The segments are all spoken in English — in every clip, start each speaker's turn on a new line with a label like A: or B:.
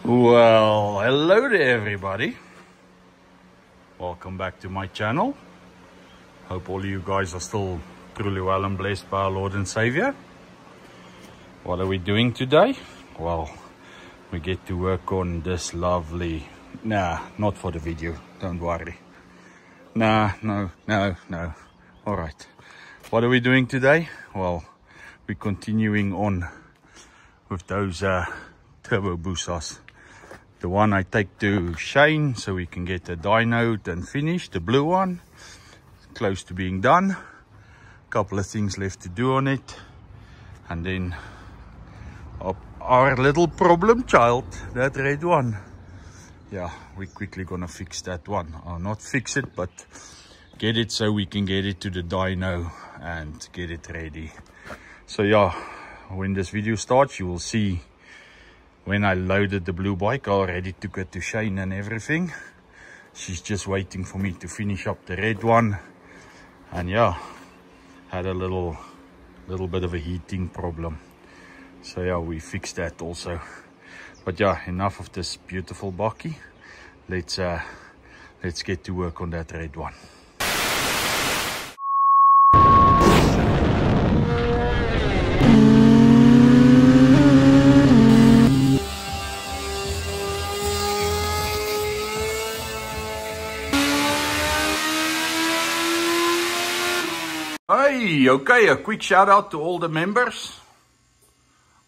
A: Well, hello there everybody. Welcome back to my channel. Hope all of you guys are still truly well and blessed by our Lord and Savior. What are we doing today? Well, we get to work on this lovely... Nah, not for the video, don't worry. No. Alright. What are we doing today? Well, we're continuing on with those turbo boosters. The one I take to Shane so we can get the dyno and finish, the blue one. Close to being done. Couple of things left to do on it. And then our little problem child, that red one. Yeah, we're quickly gonna fix that one. Or not fix it, but get it so we can get it to the dyno and get it ready. So yeah, when this video starts, you will see when I loaded the blue bike. I already took it to Shane and everything. She's just waiting for me to finish up the red one. And yeah, had a little bit of a heating problem. So yeah, we fixed that also. But yeah, enough of this beautiful bakkie. Let's get to work on that red one. Hey, okay, a quick shout out to all the members,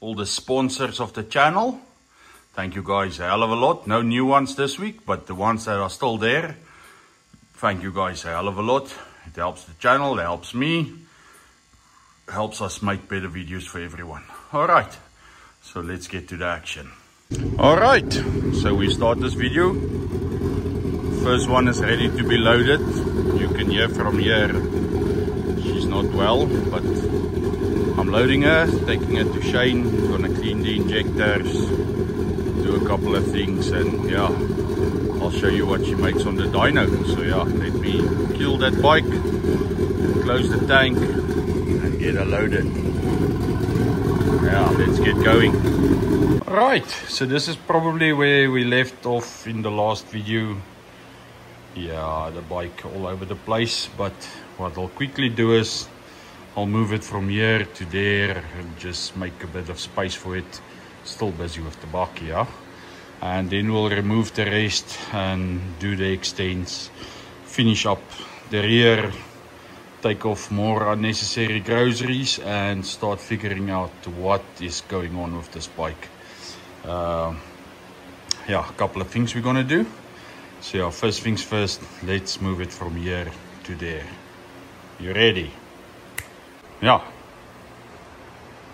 A: all the sponsors of the channel. Thank you guys a hell of a lot. No new ones this week, but the ones that are still there, thank you guys a hell of a lot. It helps the channel, it helps me, helps us make better videos for everyone. Alright, so let's get to the action. Alright, so we start this video. First one is ready to be loaded. You can hear from here she's not well, but I'm loading her, taking her to Shane. Gonna clean the injectors, do a couple of things, and yeah, I'll show you what she makes on the dyno. So yeah, let me kill that bike, close the tank, and get her loaded. Yeah, let's get going. Alright, so this is probably where we left off in the last video. Yeah, the bike all over the place, but what I'll quickly do is I'll move it from here to there and just make a bit of space for it. Still busy with the bakkie, yeah? And then we'll remove the rest and do the extents, finish up the rear, take off more unnecessary groceries, and start figuring out what is going on with this bike. Yeah, a couple of things we're gonna do. So yeah, first things first, let's move it from here to there. You ready? Yeah.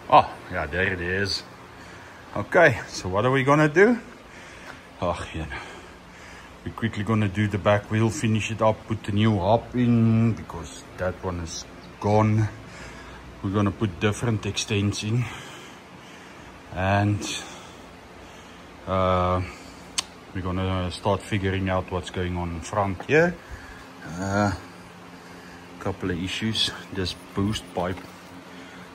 A: Oh, yeah, there it is. Okay, so what are we gonna do? Oh, yeah. We're quickly gonna do the back wheel, finish it up, put the new hub in, because that one is gone. We're gonna put different extents in. And we're gonna start figuring out what's going on in front here. Couple of issues. This boost pipe,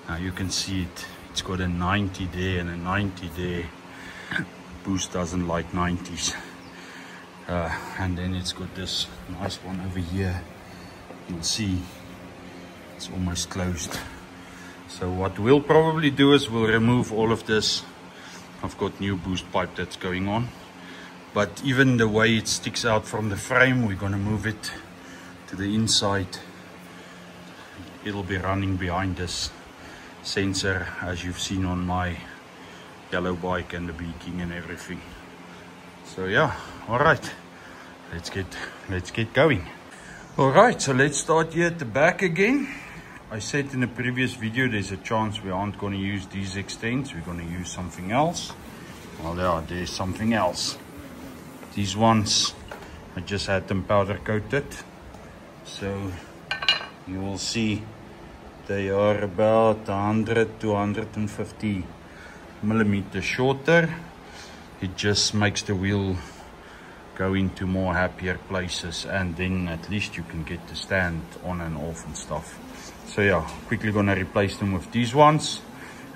A: now you can see it, it's got a 90 there and a 90 there. Boost doesn't like 90s. And then it's got this nice one over here. You'll see it's almost closed. So what we'll probably do is we'll remove all of this. I've got new boost pipe that's going on, but even the way it sticks out from the frame, we're gonna move it to the inside. It'll be running behind this sensor, as you've seen on my yellow bike and the beaking and everything. So yeah, all right, let's get going. All right, so let's start here at the back again. I said in the previous video there's a chance we aren't going to use these extents, we're going to use something else. Well, yeah, there's something else. These ones, I just had them powder coated, so you will see they are about 100 to 150 millimeters shorter. It just makes the wheel go into more happier places, and then at least you can get the stand on and off and stuff. So yeah, quickly gonna replace them with these ones,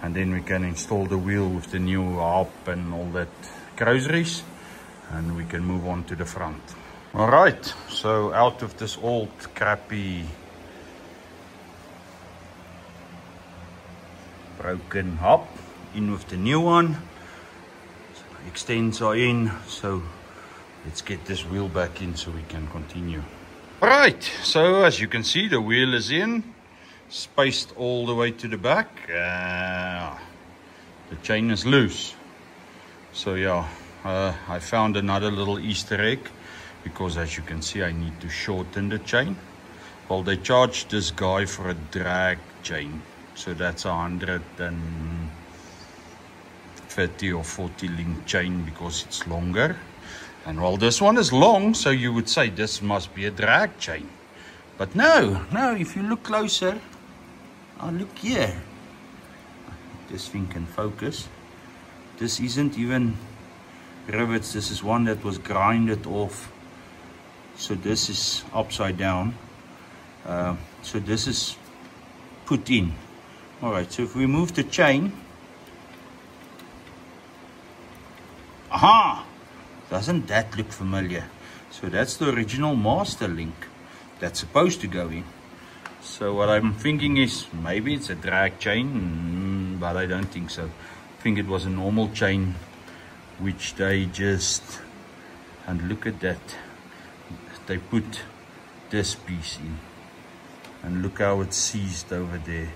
A: and then we can install the wheel with the new hub and all that groceries and we can move on to the front. All right, so out of this old crappy broken hub, in with the new one. Extends are in, so let's get this wheel back in so we can continue. All right, so as you can see, the wheel is in, spaced all the way to the back. The chain is loose. So yeah, I found another little Easter egg, because as you can see, I need to shorten the chain. Well, they charged this guy for a drag chain, so that's 130 or 40 link chain because it's longer. And well, this one is long, so you would say this must be a drag chain. But no, if you look closer, look here. This thing can focus. This isn't even rivets, this is one that was grinded off. So this is upside down. So this is put in. Alright, so if we move the chain. Aha! Doesn't that look familiar? So that's the original master link that's supposed to go in. So what I'm thinking is maybe it's a drag chain, but I don't think so. I think it was a normal chain which they just, and look at that, they put this piece in, and look how it's seized over there,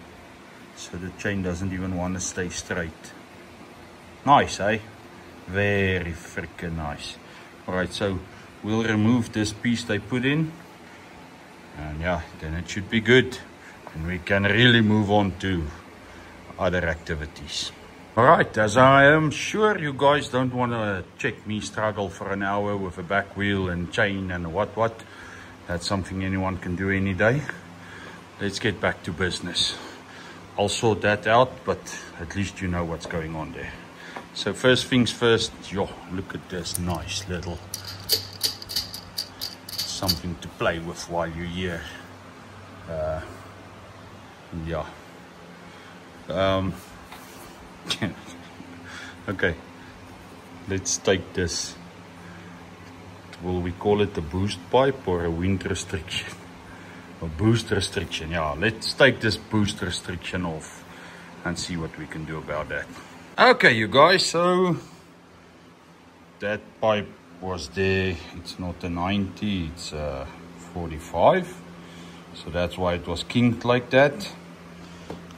A: so the chain doesn't even want to stay straight. Nice, eh? Very freaking nice. Alright, so we'll remove this piece they put in, and yeah, then it should be good, and we can really move on to other activities. Alright, as I am sure you guys don't want to check me struggle for an hour with a back wheel and chain and what. That's something anyone can do any day. Let's get back to business. I'll sort that out, but at least you know what's going on there. So first things first, yo, look at this nice little something to play with while you're here. Yeah. Okay, let's take this. Will we call it a boost pipe or a wind restriction? A boost restriction, yeah. Let's take this boost restriction off and see what we can do about that. Okay, you guys, so that pipe was there. It's not a 90, it's a 45. So that's why it was kinked like that.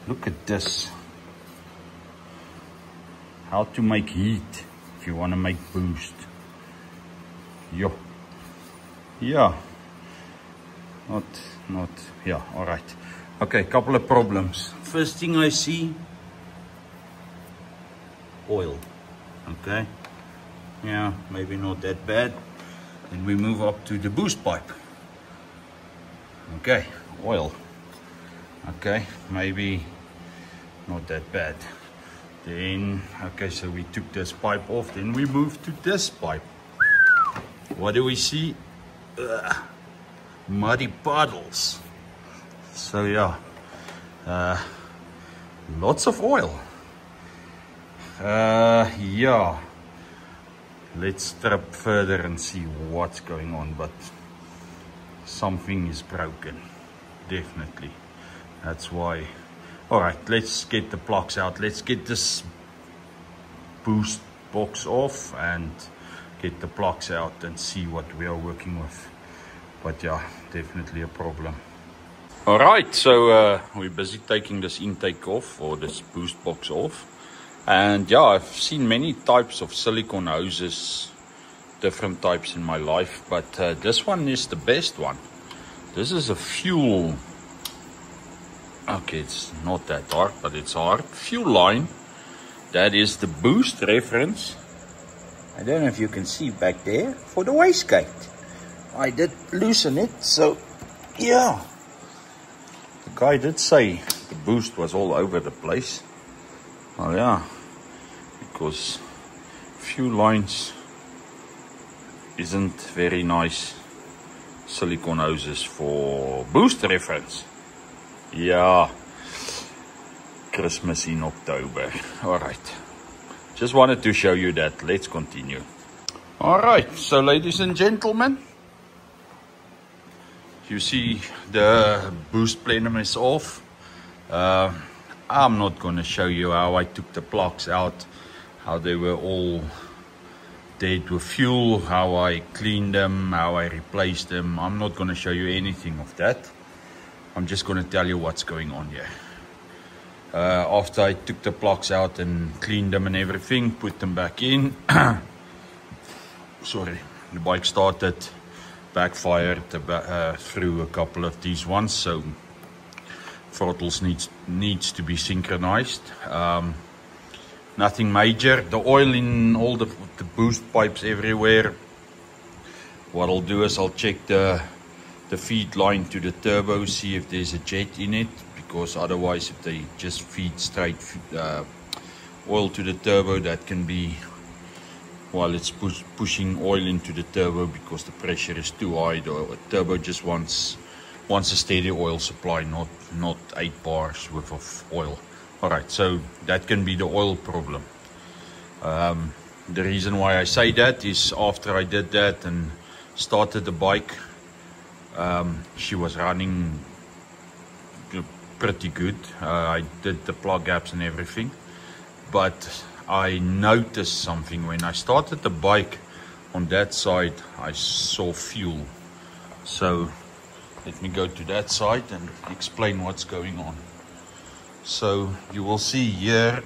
A: Look at this. How to make heat if you want to make boost. Yo. Yeah. Not, yeah, alright. Okay, couple of problems. First thing I see, oil. Okay. Yeah, maybe not that bad. Then we move up to the boost pipe. Okay, oil. Okay, maybe not that bad. Then, okay, so we took this pipe off, then we moved to this pipe. What do we see? Muddy puddles. So yeah, lots of oil. Yeah, let's strip further and see what's going on, but something is broken, definitely. That's why. All right, let's get the plugs out. Let's get this boost box off and get the plugs out and see what we are working with. But yeah, definitely a problem. All right, so we're busy taking this intake off, or this boost box off. And yeah, I've seen many types of silicone hoses, different types in my life, but this one is the best one. This is a fuel. Okay, it's not that hard, but it's hard. Fuel line. That is the boost reference. I don't know if you can see back there for the wastegate. I did loosen it, so yeah. The guy did say the boost was all over the place. Well, yeah, because fuel lines isn't very nice silicone hoses for boost reference. Yeah, Christmas in October. All right, just wanted to show you that. Let's continue. All right, so ladies and gentlemen, you see the boost plenum is off. I'm not going to show you how I took the plugs out, how they were all dead with fuel, how I cleaned them, how I replaced them. I'm not going to show you anything of that. I'm just going to tell you what's going on here. After I took the plugs out and cleaned them and everything, put them back in. Sorry, the bike started, backfired through a couple of these ones, so throttles needs to be synchronized. Nothing major. The oil in all the boost pipes everywhere. What I'll do is I'll check the feed line to the turbo, see if there's a jet in it, because otherwise if they just feed straight oil to the turbo, that can be, while it's pushing oil into the turbo because the pressure is too high. The turbo just wants a steady oil supply, not 8 bars worth of oil. Alright, so that can be the oil problem. The reason why I say that is after I did that and started the bike, she was running pretty good. I did the plug gaps and everything, but I noticed something when I started the bike. On that side I saw fuel, so let me go to that side and explain what's going on. So you will see here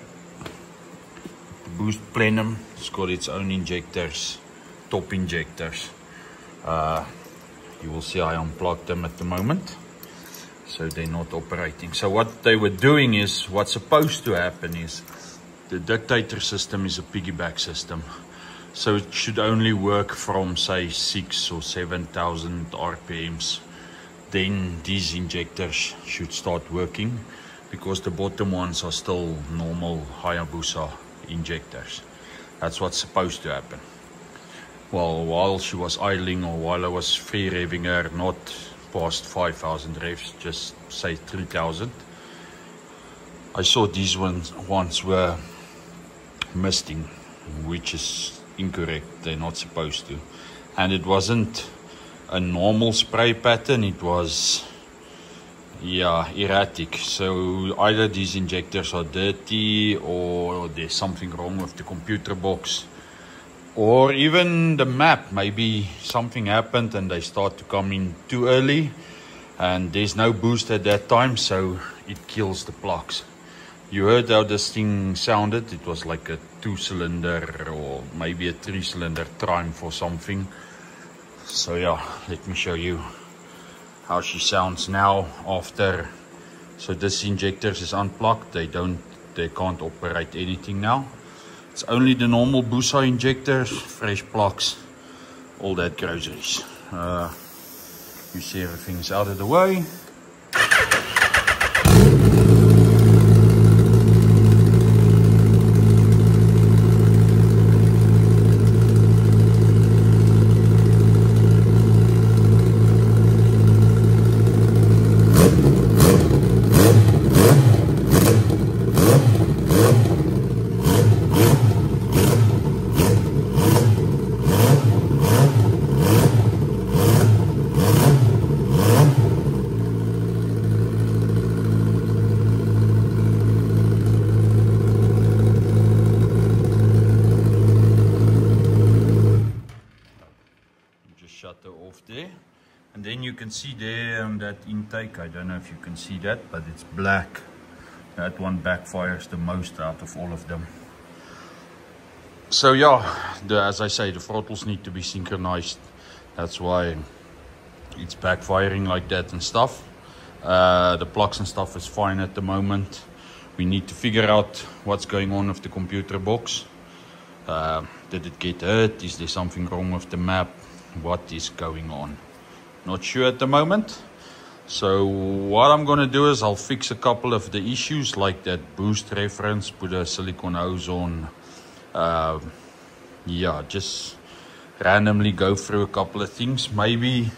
A: the boost plenum, it's got its own injectors, top injectors. You will see I unplugged them at the moment, so they're not operating. So what they were doing is, what's supposed to happen is, the dictator system is a piggyback system, so it should only work from say 6,000 or 7,000 RPMs. Then these injectors should start working, because the bottom ones are still normal Hayabusa injectors. That's what's supposed to happen. Well, while she was idling, or while I was free revving her, not past 5,000 revs, just say 3,000, I saw these ones were misting, which is incorrect. They're not supposed to. And it wasn't a normal spray pattern, it was erratic. So either these injectors are dirty, or there's something wrong with the computer box, or even the map. Maybe something happened and they start to come in too early and there's no boost at that time, so it kills the plugs. You heard how this thing sounded. It was like a 2-cylinder or maybe a 3-cylinder Triumph or something. So yeah, let me show you how she sounds now after. So this injectors is unplugged. They can't operate anything now. It's only the normal Busa injectors, fresh plugs, all that groceries. You see everything's out of the way. There, and then you can see there on that intake, I don't know if you can see that, but it's black. That one backfires the most out of all of them. So yeah, as I say, the throttles need to be synchronized. That's why it's backfiring like that and stuff. The plugs and stuff is fine at the moment. We need to figure out what's going on with the computer box. Did it get hurt? Is there something wrong with the map? What is going on? Not sure at the moment. So what I'm going to do is I'll fix a couple of the issues, like that boost reference, put a silicone hose on. Yeah, just randomly go through a couple of things. Maybe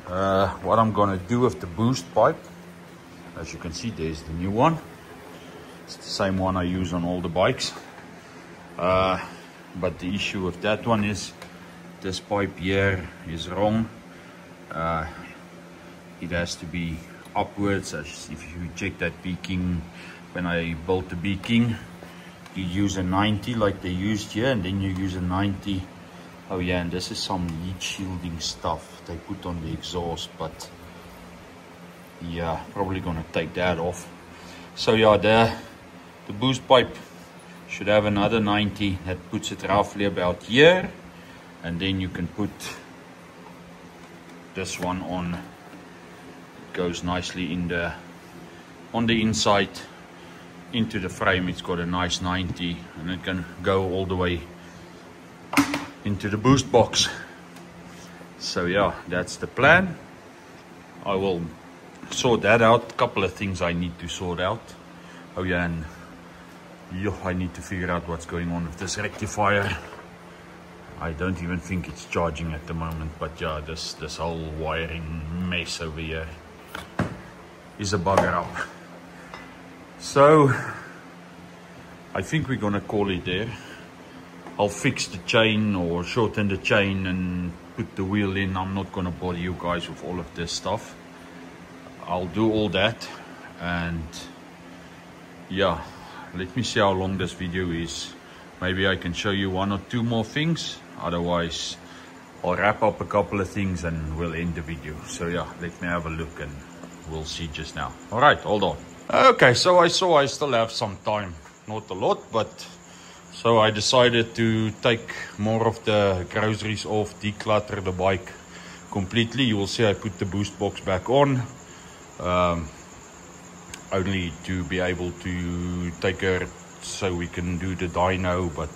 A: what I'm going to do with the boost pipe, as you can see, there's the new one. It's the same one I use on all the bikes. But the issue with that one is this pipe here is wrong. It has to be upwards. As if you check that beaking, when I built the beaking, you use a 90 like they used here, and then you use a 90. Oh yeah, and this is some heat shielding stuff they put on the exhaust, but yeah, probably gonna take that off. So yeah, the boost pipe should have another 90 that puts it roughly about here, and then you can put this one on. It goes nicely in on the inside into the frame. It's got a nice 90, and it can go all the way into the boost box. So yeah, that's the plan. I will sort that out. A couple of things I need to sort out. Oh yeah, and I need to figure out what's going on with this rectifier. I don't even think it's charging at the moment, but yeah, this whole wiring mess over here is a bugger up. So I think we're gonna call it there. I'll fix the chain or shorten the chain and put the wheel in. I'm not gonna bother you guys with all of this stuff. I'll do all that, and yeah, let me see how long this video is. Maybe I can show you one or two more things. Otherwise, I'll wrap up a couple of things and we'll end the video. So yeah, let me have a look and we'll see just now. All right, hold on. Okay, so I saw I still have some time. Not a lot, but so I decided to take more of the groceries off, declutter the bike completely. You will see I put the boost box back on. Only to be able to take her so we can do the dyno, but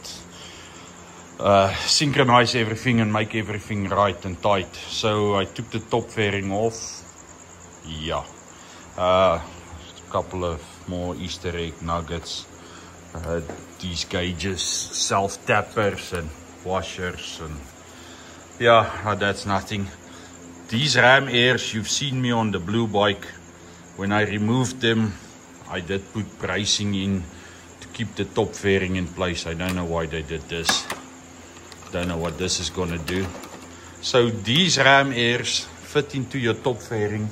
A: synchronize everything and make everything right and tight. So I took the top fairing off. Yeah, a couple of more Easter egg nuggets, these gauges, self tappers and washers, and yeah, that's nothing. These ram airs, you've seen me on the blue bike. When I removed them, I did put bracing in to keep the top fairing in place. I don't know why they did this. Don't know what this is gonna do. So these ram airs fit into your top fairing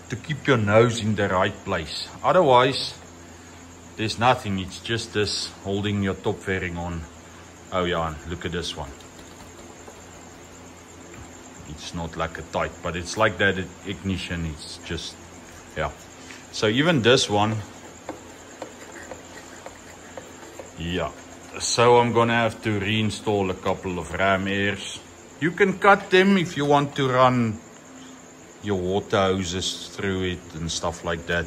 A: to keep your nose in the right place. Otherwise, there's nothing. It's just this holding your top fairing on. Oh yeah, and look at this one. It's not like a tight, but it's like that ignition. It's just, yeah. So even this one, yeah. So I'm gonna have to reinstall a couple of ram airs. You can cut them if you want to run your water hoses through it and stuff like that.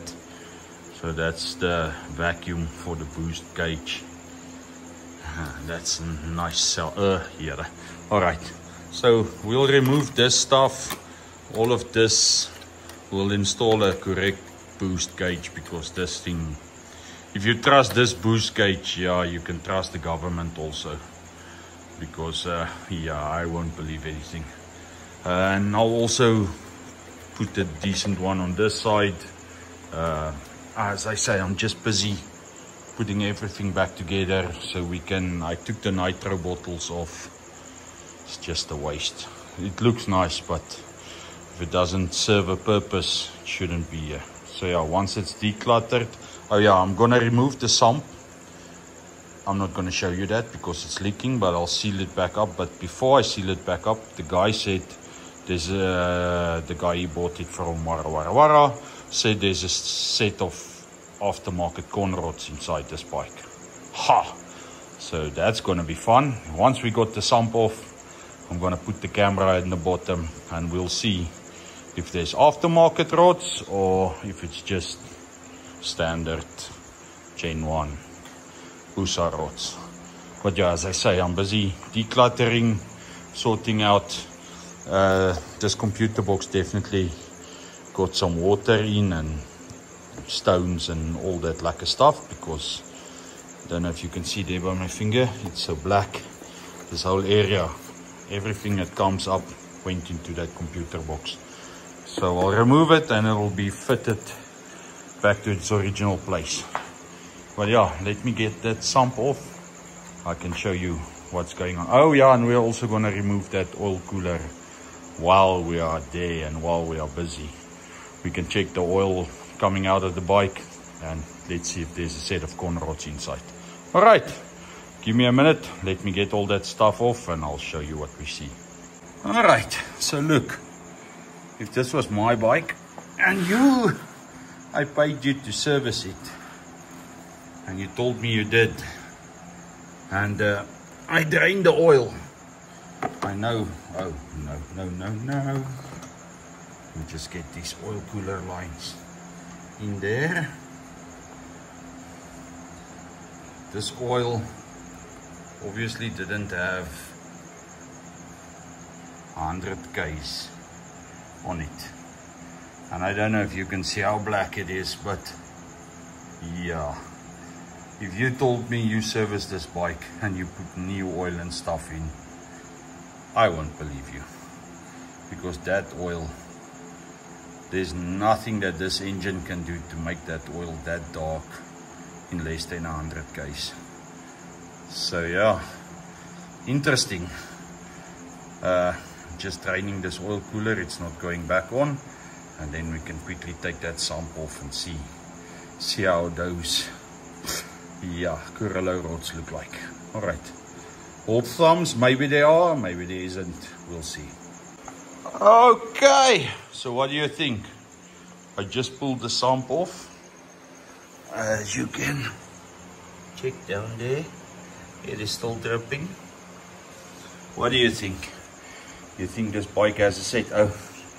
A: So that's the vacuum for the boost gauge. That's a nice cell here. All right, so we'll remove this stuff. All of this, we'll install a correct boost gauge, because this thing, if you trust this boost gauge, yeah, you can trust the government also, because yeah, I won't believe anything. And I'll also put a decent one on this side. As I say, I'm just busy putting everything back together so we can. I took the nitro bottles off. It's just a waste. It looks nice, but if it doesn't serve a purpose, it shouldn't be here. So yeah, once it's decluttered, oh yeah, I'm gonna remove the sump. I'm not gonna show you that because it's leaking, but I'll seal it back up. But before I seal it back up, the guy said there's the guy he bought it from Wara said there's a set of aftermarket corn rods inside this bike. Ha! So that's gonna be fun. Once we got the sump off, I'm gonna put the camera in the bottom and we'll see if there's aftermarket rods or if it's just standard Gen 1 USA rods. But yeah, as I say, I'm busy decluttering, sorting out. This computer box definitely got some water in and stones and all that lacquer stuff, because I don't know if you can see there by my finger, it's so black. This whole area, everything that comes up went into that computer box. So I'll remove it and it will be fitted back to its original place. But yeah, let me get that sump off. I can show you what's going on. Oh yeah, and we're also going to remove that oil cooler while we are there and while we are busy. We can check the oil coming out of the bike, and let's see if there's a set of con rods inside. All right, give me a minute. Let me get all that stuff off and I'll show you what we see. All right, so look, if this was my bike and I paid you to service it and you told me you did, and I drained the oil. I know. Oh, no. We just get these oil cooler lines in there. This oil obviously didn't have 100 Ks on it. And I don't know if you can see how black it is, but yeah. If you told me you serviced this bike and you put new oil and stuff in, I won't believe you. Because that oil, there's nothing that this engine can do to make that oil that dark in less than 100 Ks. So yeah, interesting. Just draining this oil cooler, it's not going back on. And then we can quickly take that sump off and see how those Curalo rods look like. All right, hold thumbs, maybe they are, maybe there isn't, we'll see. Okay, so what do you think? I just pulled the sump off. As you can check down there, it is still dripping. What do you think? You think this bike has a set? Oh,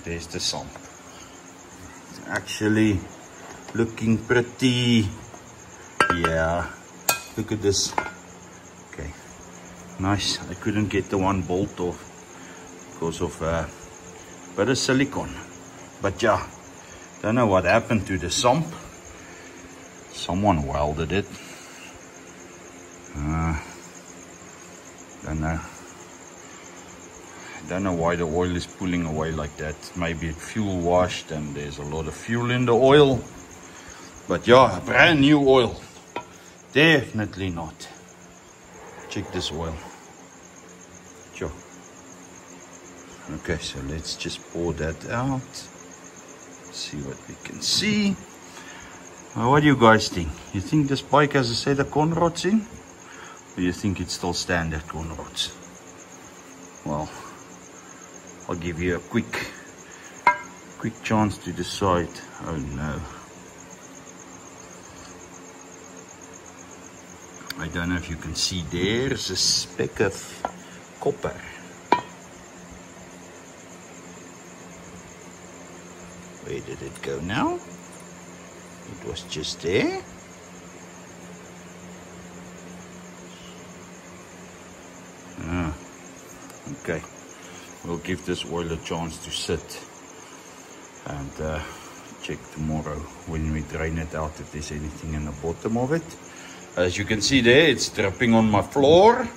A: there's the sump. It's actually looking pretty. Yeah, look at this. Okay, nice. I couldn't get the one bolt off because of a bit of silicone. But yeah, don't know what happened to the sump. Someone welded it. Don't know why the oil is pulling away like that. Maybe it fuel washed and there's a lot of fuel in the oil. But yeah, brand new oil. Definitely not. Check this oil. Sure. Okay, so let's just pour that out. See what we can see. What do you guys think? You think this bike has a set of con rods in? Or you think it's still standard con rods? Well, I'll give you a quick chance to decide. Oh no. I don't know if you can see, there's a speck of copper. Where did it go now? It was just there. Okay, we'll give this oil a chance to sit and check tomorrow when we drain it out if there's anything in the bottom of it. As you can see there, it's dripping on my floor.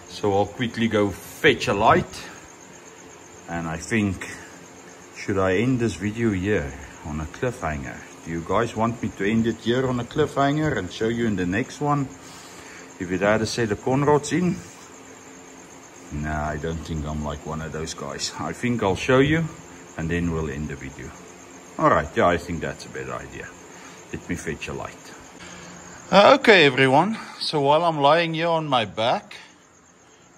A: So I'll quickly go fetch a light. And I think, should I end this video here on a cliffhanger? Do you guys want me to end it here on a cliffhanger and show you in the next one if it had a set of con rods in? Nah, I don't think I'm like one of those guys. I think I'll show you and then we'll end the video. Alright, yeah, I think that's a better idea. Let me fetch a light. Okay everyone, so while I'm lying here on my back,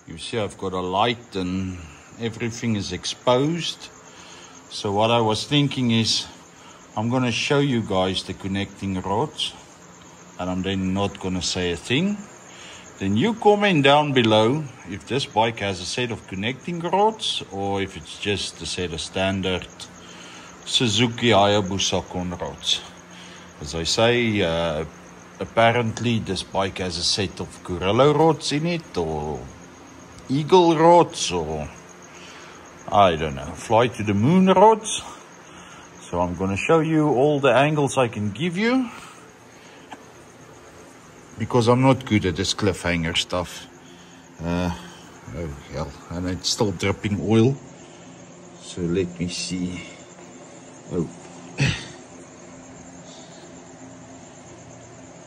A: you see I've got a light and everything is exposed. So what I was thinking is, I'm going to show you guys the connecting rods, and I'm then not going to say a thing. Then you comment down below if this bike has a set of connecting rods or if it's just a set of standard Suzuki Hayabusa con rods. As I say, apparently this bike has a set of Curalo rods in it, or Eagle rods, or I don't know, Fly to the Moon rods. So I'm going to show you all the angles I can give you, because I'm not good at this cliffhanger stuff. Oh hell, and it's still dripping oil. So let me see. Oh.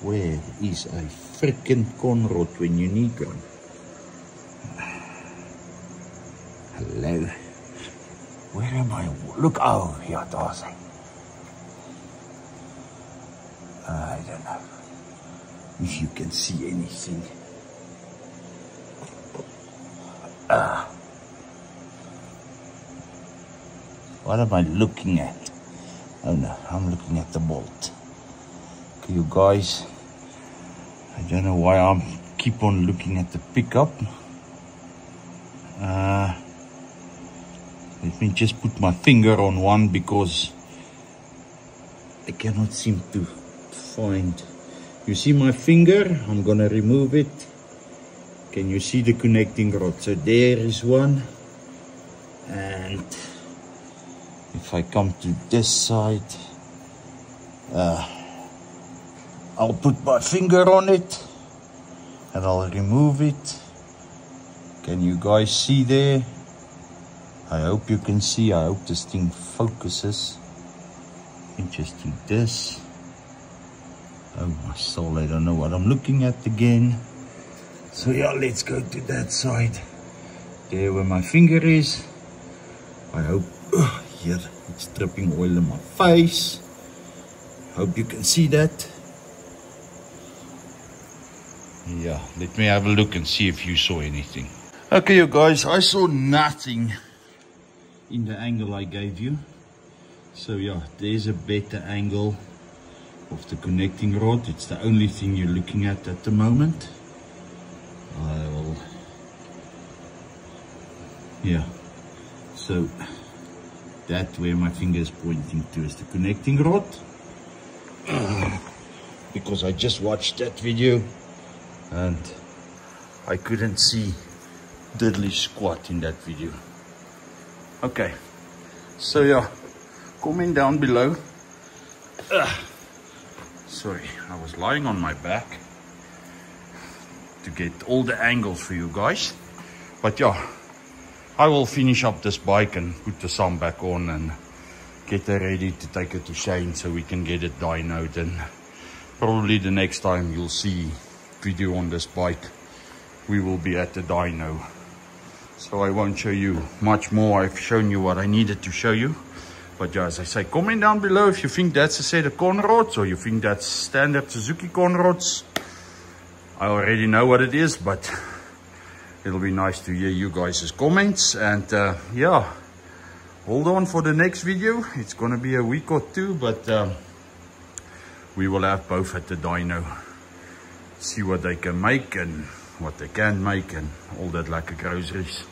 A: Where is a freaking conrod when you need one? Hello. Where am I? Look, oh, yeah, daar's hy. I don't know if you can see anything. What am I looking at? Oh no, I'm looking at the bolt. Okay, you guys, I don't know why I keep on looking at the pickup. Let me just put my finger on one because I cannot seem to find. You see my finger? I'm gonna remove it. Can you see the connecting rod? So there is one. And if I come to this side, I'll put my finger on it and I'll remove it. Can you guys see there? I hope you can see. I hope this thing focuses. Interesting. This. Oh my soul, I don't know what I'm looking at again. So yeah, let's go to that side. There where my finger is. I hope, here, it's dripping oil in my face. Hope you can see that. Yeah, let me have a look and see if you saw anything. Okay, you guys, I saw nothing in the angle I gave you. So yeah, there's a better angle of the connecting rod. It's the only thing you're looking at the moment. I will, yeah, so that where my finger is pointing to is the connecting rod. Because I just watched that video and I couldn't see diddly squat in that video. Okay, so yeah, comment down below. Sorry, I was lying on my back to get all the angles for you guys. But yeah, I will finish up this bike and put the sun back on and get it ready to take it to Shane so we can get it dynoed. And probably the next time you'll see video on this bike, we will be at the dyno. So I won't show you much more. I've shown you what I needed to show you. But yeah, as I say, comment down below if you think that's a set of conrods or you think that's standard Suzuki conrods. I already know what it is, but it'll be nice to hear you guys' comments. And yeah, hold on for the next video. It's going to be a week or two, but we will have both at the dyno. See what they can make and what they can't make and all that like groceries.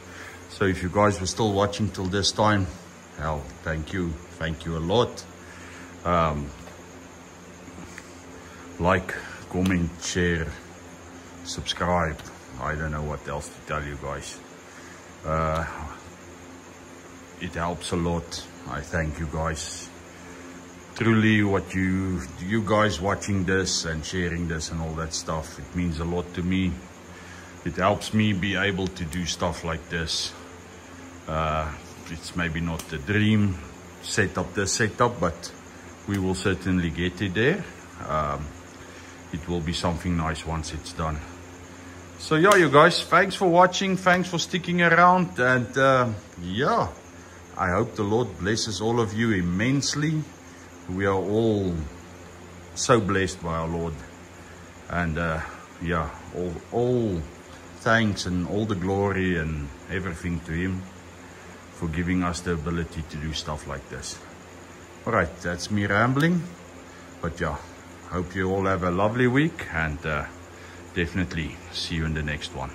A: So if you guys were still watching till this time, hell, thank you a lot. Like, comment, share, subscribe. I don't know what else to tell you guys. It helps a lot. I thank you guys. Truly, what you guys watching this and sharing this and all that stuff, it means a lot to me. It helps me be able to do stuff like this. It's maybe not the dream setup, but we will certainly get it there. It will be something nice once it's done. So yeah, you guys, thanks for watching, thanks for sticking around, and yeah, I hope the Lord blesses all of you immensely. We are all so blessed by our Lord, and yeah, all thanks and all the glory and everything to Him for giving us the ability to do stuff like this. All right, that's me rambling, but yeah, hope you all have a lovely week, and definitely see you in the next one.